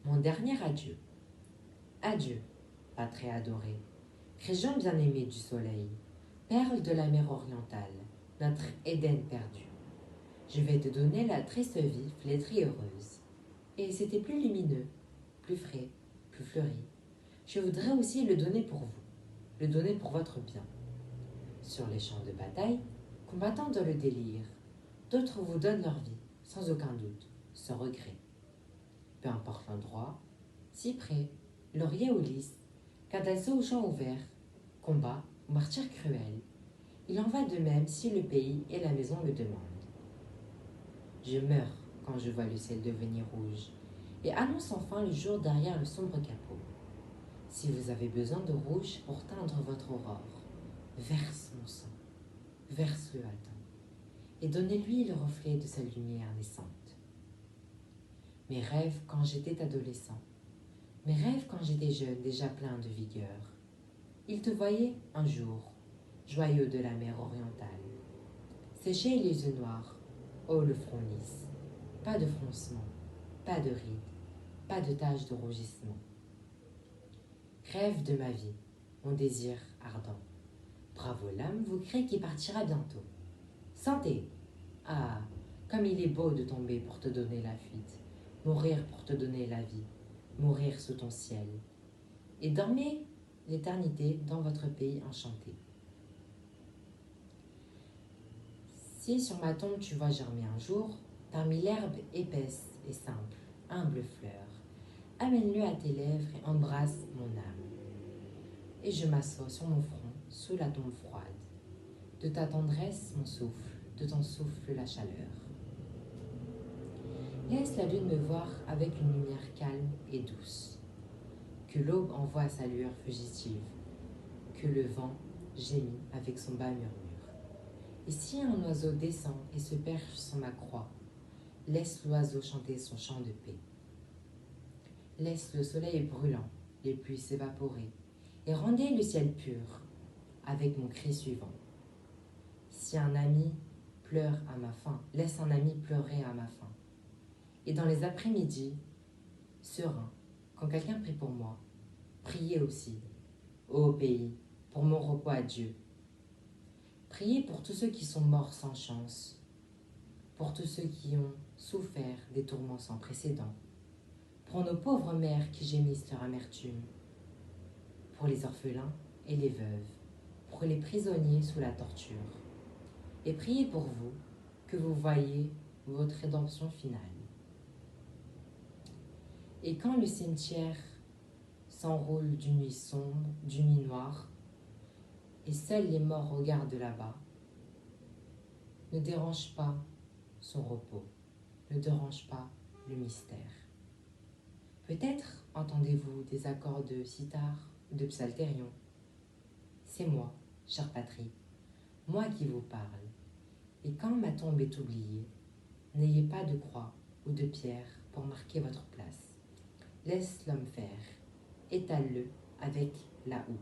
Mon dernier adieu. Adieu, patrie adorée, région bien-aimée du soleil, perle de la mer orientale, notre Éden perdu. Je vais te donner la triste vie flétrie et heureuse. Et c'était plus lumineux, plus frais, plus fleuri. Je voudrais aussi le donner pour vous, le donner pour votre bien. Sur les champs de bataille, combattant dans le délire, d'autres vous donnent leur vie, sans aucun doute, sans regret. Peu importe l'endroit, cyprès, laurier ou lys, cadasseau au champ ouvert, combat ou martyr cruel, il en va de même si le pays et la maison le demandent. Je meurs quand je vois le ciel devenir rouge et annonce enfin le jour derrière le sombre capot. Si vous avez besoin de rouge pour teindre votre aurore, verse mon sang, verse-le à temps, et donnez-lui le reflet de sa lumière naissante. Mes rêves quand j'étais adolescent, mes rêves quand j'étais jeune déjà plein de vigueur. Il te voyait un jour, joyeux de la mer orientale. Sécher les yeux noirs, oh le front lisse, pas de froncement, pas de rides, pas de taches de rougissement. Rêve de ma vie, mon désir ardent. Bravo l'âme, vous crée qui partira bientôt. Santé! Ah, comme il est beau de tomber pour te donner la fuite, mourir pour te donner la vie, mourir sous ton ciel. Et dormez l'éternité dans votre pays enchanté. Si sur ma tombe tu vois germer un jour, parmi l'herbe épaisse et simple, humble fleur, amène-le à tes lèvres et embrasse mon âme. Et je m'assois sur mon front, sous la tombe froide. De ta tendresse mon souffle, de ton souffle la chaleur. Laisse la lune me voir avec une lumière calme et douce. Que l'aube envoie sa lueur fugitive, que le vent gémit avec son bas murmure. Et si un oiseau descend et se perche sur ma croix, laisse l'oiseau chanter son chant de paix. Laisse le soleil brûlant, les pluies s'évaporer, et rendez le ciel pur, avec mon cri suivant. Si un ami pleure à ma faim, laisse un ami pleurer à ma faim. Et dans les après-midi, serein, quand quelqu'un prie pour moi, priez aussi, ô pays, pour mon repos à Dieu. Priez pour tous ceux qui sont morts sans chance, pour tous ceux qui ont souffert des tourments sans précédent, pour nos pauvres mères qui gémissent leur amertume, pour les orphelins et les veuves, pour les prisonniers sous la torture. Et priez pour vous, que vous voyez votre rédemption finale. Et quand le cimetière s'enroule d'une nuit sombre, d'une nuit noire, et seuls les morts regardent là-bas, ne dérange pas son repos, ne dérange pas le mystère. Peut-être entendez-vous des accords de sitar ou de psalterion. C'est moi, chère patrie, moi qui vous parle. Et quand ma tombe est oubliée, n'ayez pas de croix ou de pierre pour marquer votre place. Laisse l'homme faire, étale-le avec la houe,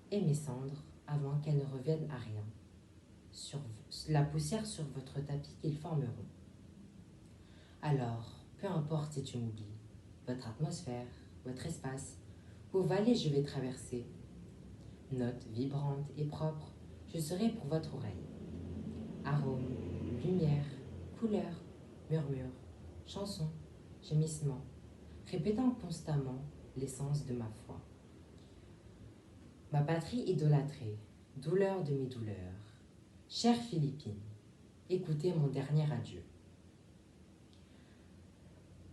et mes cendres avant qu'elles ne reviennent à rien, sur la poussière sur votre tapis qu'ils formeront. Alors, peu importe si tu m'oublies, votre atmosphère, votre espace, vos vallées je vais traverser. Notes vibrantes et propres, je serai pour votre oreille. Arômes, lumière, couleurs, murmures, chansons, gémissements, répétant constamment l'essence de ma foi. Ma patrie idolâtrée, douleur de mes douleurs, chère Philippine, écoutez mon dernier adieu.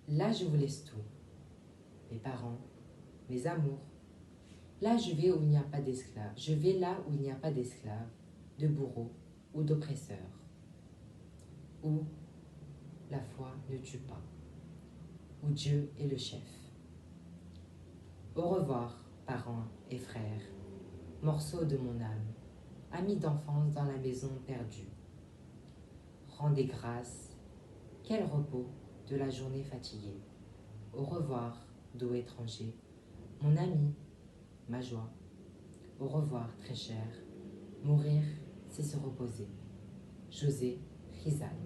Là je vous laisse tout, mes parents, mes amours. Là je vais où il n'y a pas d'esclaves, je vais là où il n'y a pas d'esclaves, de bourreaux ou d'oppresseurs, où la foi ne tue pas, où Dieu est le chef. Au revoir, parents et frères, morceaux de mon âme, amis d'enfance dans la maison perdue. Rendez grâce, quel repos de la journée fatiguée. Au revoir, doux étranger, mon ami, ma joie. Au revoir, très cher, mourir, c'est se reposer. José Rizal.